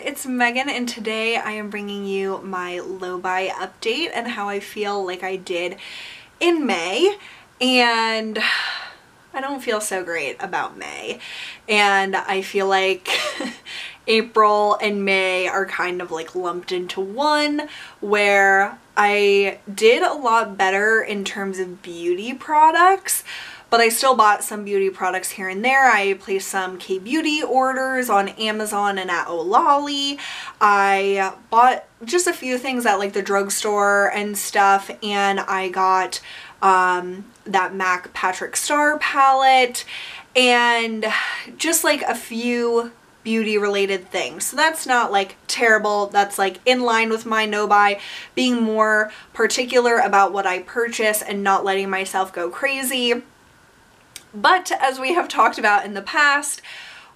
it's Megan, and today I am bringing you my low buy update and how I feel like I did in May. And I don't feel so great about May, and I feel like April and May are kind of like lumped into one, where I did a lot better in terms of beauty products, but I still bought some beauty products here and there. I placed some K-Beauty orders on Amazon and at Ololi. I bought just a few things at like the drugstore and stuff, and I got that MAC Patrick Star palette and just like a few beauty related things. So that's not like terrible. That's like in line with my no buy, being more particular about what I purchase and not letting myself go crazy. But as we have talked about in the past,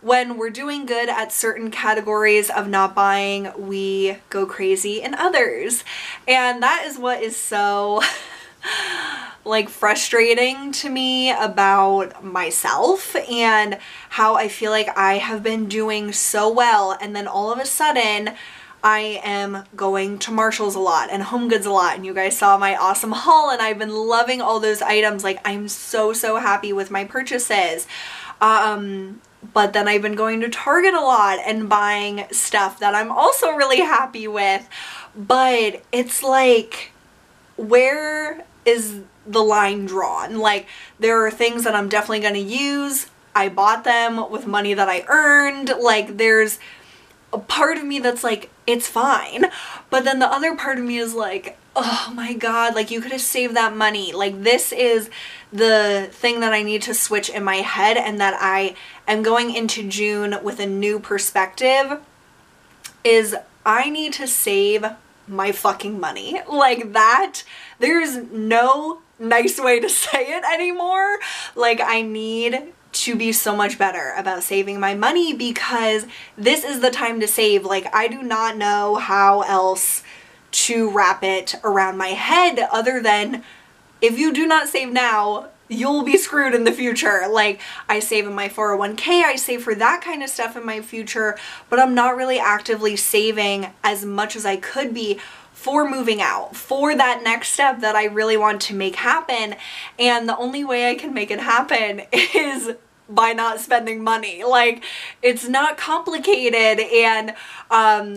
when we're doing good at certain categories of not buying, we go crazy in others. And that is what is so like frustrating to me about myself, and how I feel like I have been doing so well, and then all of a sudden I am going to Marshall's a lot and Home Goods a lot, and you guys saw my awesome haul and I've been loving all those items. Like, I'm so happy with my purchases. But then I've been going to Target a lot and buying stuff that I'm also really happy with. But it's like, where is the line drawn? Like, there are things that I'm definitely gonna use. I bought them with money that I earned. Like, there's a part of me that's like, it's fine. But then the other part of me is like, oh my god, like, you could have saved that money. Like, this is the thing that I need to switch in my head, and that I am going into June with a new perspective, is I need to save my fucking money. Like, that, there's no nice way to say it anymore. Like, I need to be so much better about saving my money, because this is the time to save. Like, I do not know how else to wrap it around my head other than, if you do not save now, you'll be screwed in the future. Like, I save in my 401k, I save for that kind of stuff in my future, but I'm not really actively saving as much as I could be for moving out, for that next step that I really want to make happen. And the only way I can make it happen is by not spending money. Like, it's not complicated. And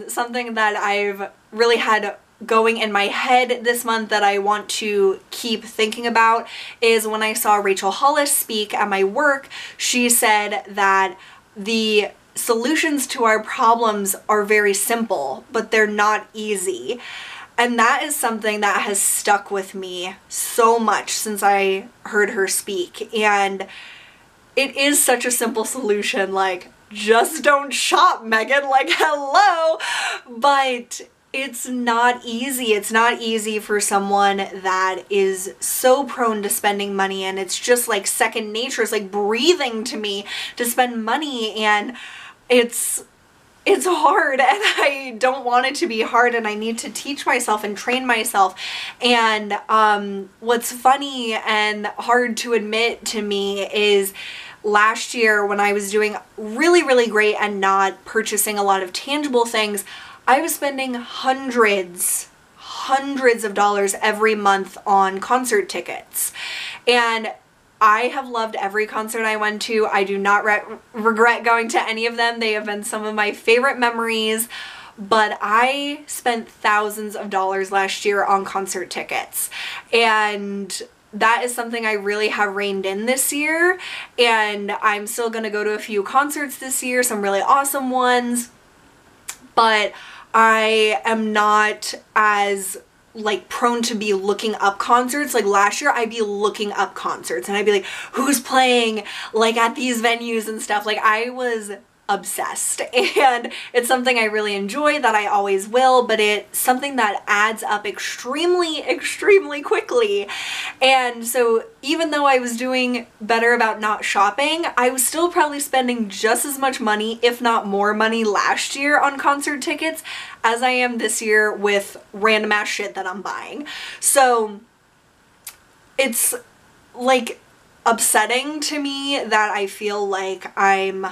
something that I've really had going in my head this month that I want to keep thinking about is, when I saw Rachel Hollis speak at my work, she said that the solutions to our problems are very simple, but they're not easy. And that is something that has stuck with me so much since I heard her speak. And it is such a simple solution, like, just don't shop, Megan, like, hello. But it's not easy. It's not easy for someone that is so prone to spending money, and it's just like second nature. It's like breathing to me to spend money, and it's hard, and I don't want it to be hard, and I need to teach myself and train myself. And what's funny and hard to admit to me is, last year when I was doing really great and not purchasing a lot of tangible things, I was spending hundreds of dollars every month on concert tickets. And I have loved every concert I went to. I do not regret going to any of them. They have been some of my favorite memories. But I spent thousands of dollars last year on concert tickets. And that is something I really have reined in this year. And I'm still going to go to a few concerts this year, some really awesome ones. But I am not as like prone to be looking up concerts. Like, last year I'd be looking up concerts and I'd be like, who's playing like at these venues and stuff. Like, I was obsessed, and it's something I really enjoy, that I always will, but it's something that adds up extremely quickly. And so even though I was doing better about not shopping, I was still probably spending just as much money, if not more money, last year on concert tickets as I am this year with random ass shit that I'm buying. So it's like upsetting to me that I feel like I'm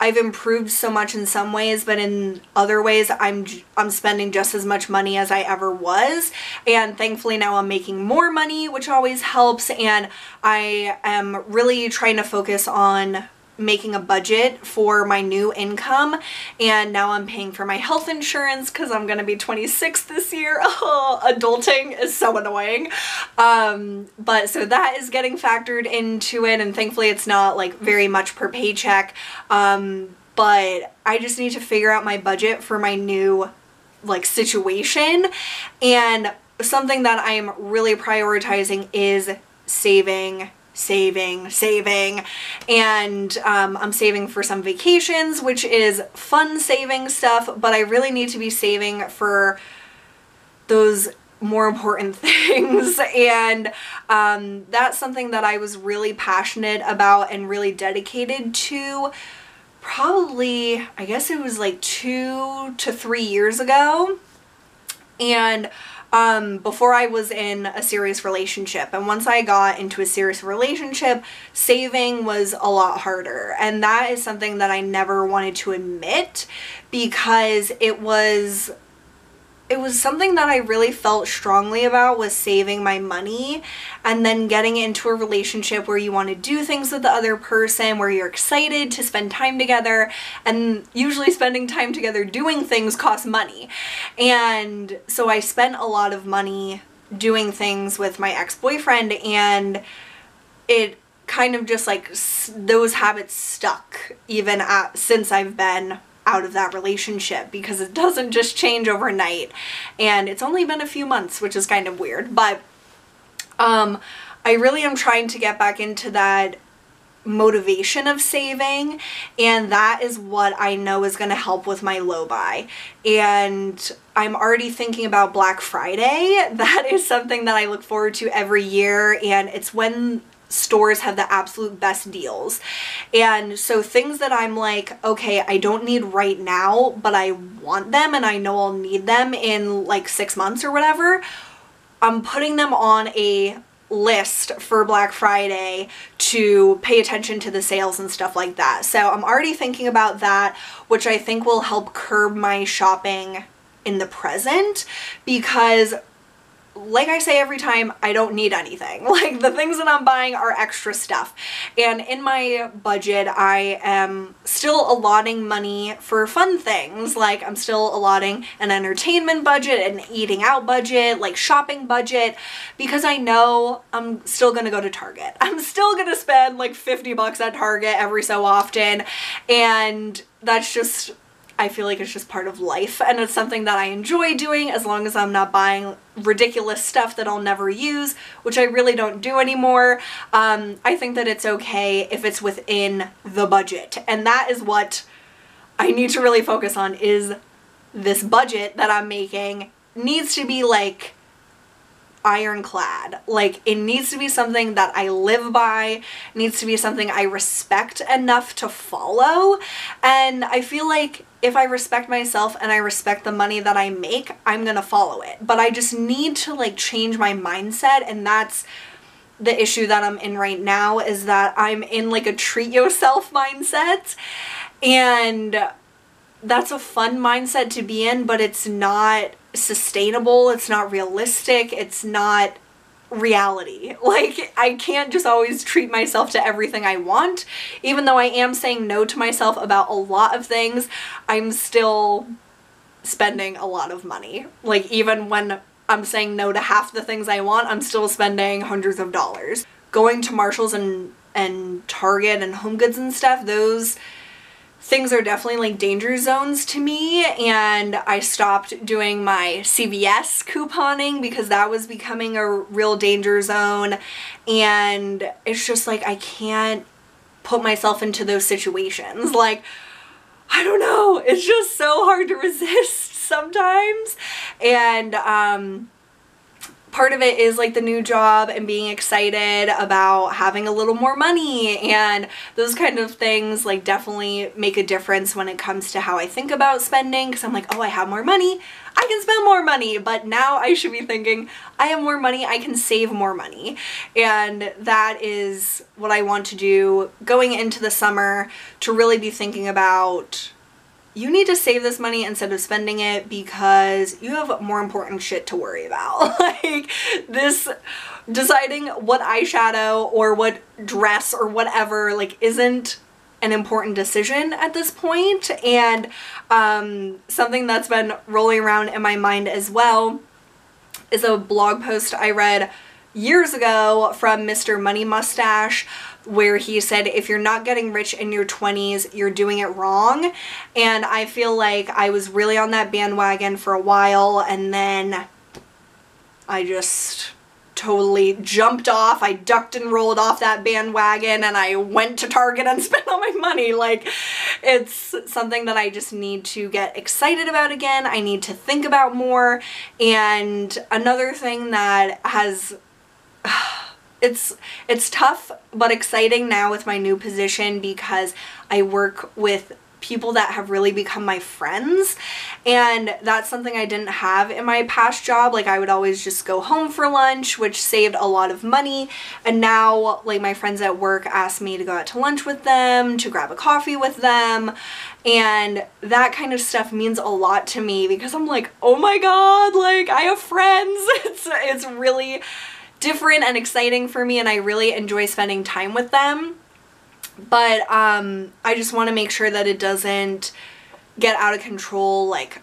I've improved so much in some ways, but in other ways I'm spending just as much money as I ever was. And thankfully now I'm making more money, which always helps. And I am really trying to focus on making a budget for my new income, and now I'm paying for my health insurance because I'm gonna be 26 this year. Oh, adulting is so annoying. But so that is getting factored into it, and thankfully it's not like very much per paycheck. But I just need to figure out my budget for my new like situation, and something that I am really prioritizing is saving, and I'm saving for some vacations, which is fun saving stuff, but I really need to be saving for those more important things. And that's something that I was really passionate about and really dedicated to probably, I guess it was like 2 to 3 years ago. And before I was in a serious relationship. And once I got into a serious relationship, saving was a lot harder. And that is something that I never wanted to admit, because it was something that I really felt strongly about, was saving my money. And then getting into a relationship where you want to do things with the other person, where you're excited to spend time together, and usually spending time together doing things costs money. And so I spent a lot of money doing things with my ex-boyfriend, and it kind of just like those habits stuck even since I've been out of that relationship, because it doesn't just change overnight. And it's only been a few months, which is kind of weird, but I really am trying to get back into that motivation of saving, and that is what I know is going to help with my low buy. And I'm already thinking about Black Friday. That is something that I look forward to every year, and it's when stores have the absolute best deals. And so things that I'm like, okay, I don't need right now, but I want them and I know I'll need them in like 6 months or whatever, I'm putting them on a list for Black Friday to pay attention to the sales and stuff like that. So I'm already thinking about that, which I think will help curb my shopping in the present, because like I say every time, I don't need anything. Like, the things that I'm buying are extra stuff. And in my budget, I am still allotting money for fun things. Like, I'm still allotting an entertainment budget, an eating out budget, like shopping budget, because I know I'm still gonna go to Target. I'm still gonna spend like 50 bucks at Target every so often. And that's just, I feel like it's just part of life, and it's something that I enjoy doing as long as I'm not buying ridiculous stuff that I'll never use, which I really don't do anymore. I think that it's okay if it's within the budget, and that is what I need to really focus on. Is this budget that I'm making needs to be like ironclad. Like, it needs to be something that I live by, needs to be something I respect enough to follow. And I feel like if I respect myself and I respect the money that I make, I'm gonna follow it. But I just need to like change my mindset, and that's the issue that I'm in right now, is that I'm in like a treat yourself mindset, and that's a fun mindset to be in, but it's not sustainable, it's not realistic, it's not reality. Like, I can't just always treat myself to everything I want. Even though I am saying no to myself about a lot of things, I'm still spending a lot of money. Like, even when I'm saying no to half the things I want, I'm still spending hundreds of dollars. Going to Marshall's and Target and Home Goods and stuff, those things are definitely like danger zones to me, and I stopped doing my CVS couponing because that was becoming a real danger zone. And it's just like, I can't put myself into those situations. Like, I don't know, it's just so hard to resist sometimes. And part of it is like the new job and being excited about having a little more money, and those kind of things like definitely make a difference when it comes to how I think about spending, because I'm like, oh, I have more money, I can spend more money, but now I should be thinking I have more money, I can save more money. And that is what I want to do going into the summer, to really be thinking about, you need to save this money instead of spending it, because you have more important shit to worry about. Like this, deciding what eyeshadow or what dress or whatever, like, isn't an important decision at this point. And something that's been rolling around in my mind as well is a blog post I read years ago from Mr. Money Mustache, where he said, if you're not getting rich in your 20s, you're doing it wrong. And I feel like I was really on that bandwagon for a while, and then I just totally jumped off. I ducked and rolled off that bandwagon, and I went to Target and spent all my money. Like, it's something that I just need to get excited about again. I need to think about more. And another thing that has it's tough but exciting now with my new position, because I work with people that have really become my friends, and that's something I didn't have in my past job. Like, I would always just go home for lunch, which saved a lot of money, and now like my friends at work ask me to go out to lunch with them, to grab a coffee with them, and that kind of stuff means a lot to me, because I'm like, oh my god, like, I have friends. It's really different and exciting for me, and I really enjoy spending time with them. But I just want to make sure that it doesn't get out of control like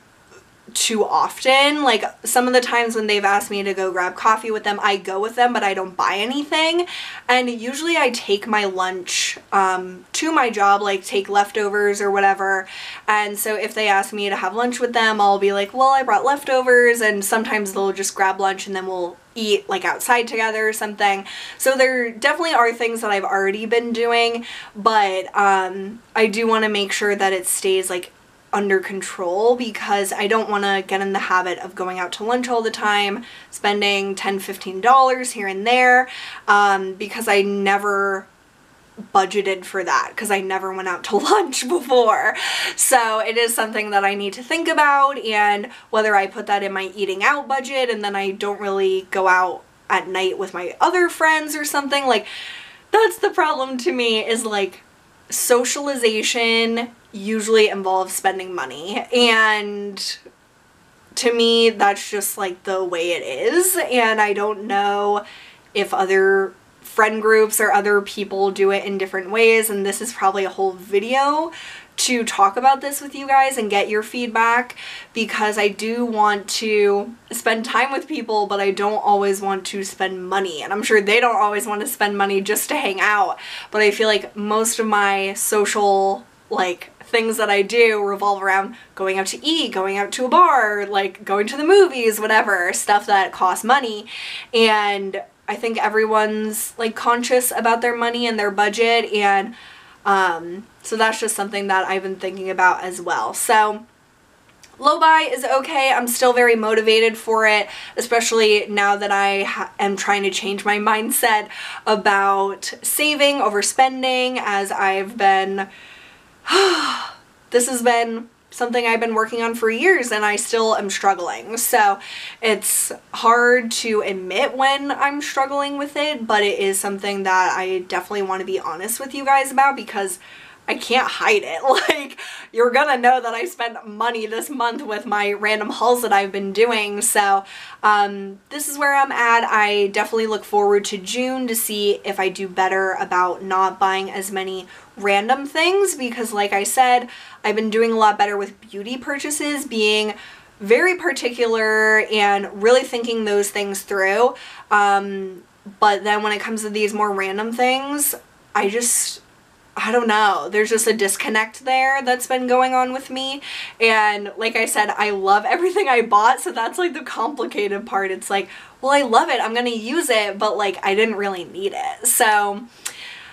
too often. Like, some of the times when they've asked me to go grab coffee with them, I go with them, but I don't buy anything. And usually I take my lunch to my job, like take leftovers or whatever. And so if they ask me to have lunch with them, I'll be like, well, I brought leftovers, and sometimes they'll just grab lunch and then we'll eat like outside together or something. So there definitely are things that I've already been doing, but I do want to make sure that it stays like under control, because I don't want to get in the habit of going out to lunch all the time, spending $10–15 here and there, because I never budgeted for that, because I never went out to lunch before. So it is something that I need to think about, and whether I put that in my eating out budget and then I don't really go out at night with my other friends or something. Like, that's the problem to me, is like, socialization usually involves spending money, and to me that's just like the way it is. And I don't know if other friend groups or other people do it in different ways, and this is probably a whole video to talk about this with you guys and get your feedback, because I do want to spend time with people, but I don't always want to spend money, and I'm sure they don't always want to spend money just to hang out. But I feel like most of my social like things that I do revolve around going out to eat, going out to a bar, like going to the movies, whatever, stuff that costs money. And I think everyone's like conscious about their money and their budget, and so that's just something that I've been thinking about as well. So low buy is okay. I'm still very motivated for it, especially now that I am trying to change my mindset about saving over spending, as I've been this has been something I've been working on for years, and I still am struggling. So it's hard to admit when I'm struggling with it, but it is something that I definitely want to be honest with you guys about, because I can't hide it. Like, you're gonna know that I spent money this month with my random hauls that I've been doing. So this is where I'm at. I definitely look forward to June to see if I do better about not buying as many random things, because like I said, I've been doing a lot better with beauty purchases, being very particular and really thinking those things through. But then when it comes to these more random things, I don't know, there's just a disconnect there that's been going on with me. And like I said, I love everything I bought, so that's like the complicated part. It's like, well, I love it, I'm gonna use it, but like I didn't really need it. So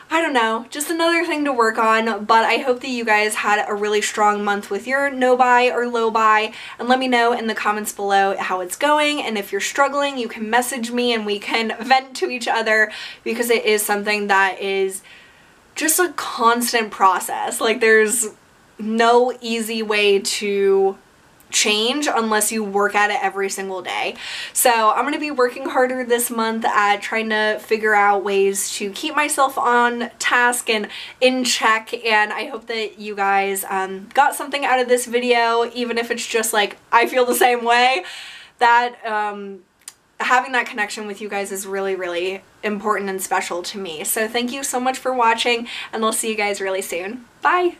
I don't know, just another thing to work on, but I hope that you guys had a really strong month with your no-buy or low-buy, and let me know in the comments below how it's going, and if you're struggling, you can message me and we can vent to each other, because it is something that is just a constant process. Like, there's no easy way to change unless you work at it every single day. So I'm going to be working harder this month at trying to figure out ways to keep myself on task and in check, and I hope that you guys got something out of this video, even if it's just like, I feel the same way. That having that connection with you guys is really, really important and special to me. So thank you so much for watching, and I'll see you guys really soon. Bye!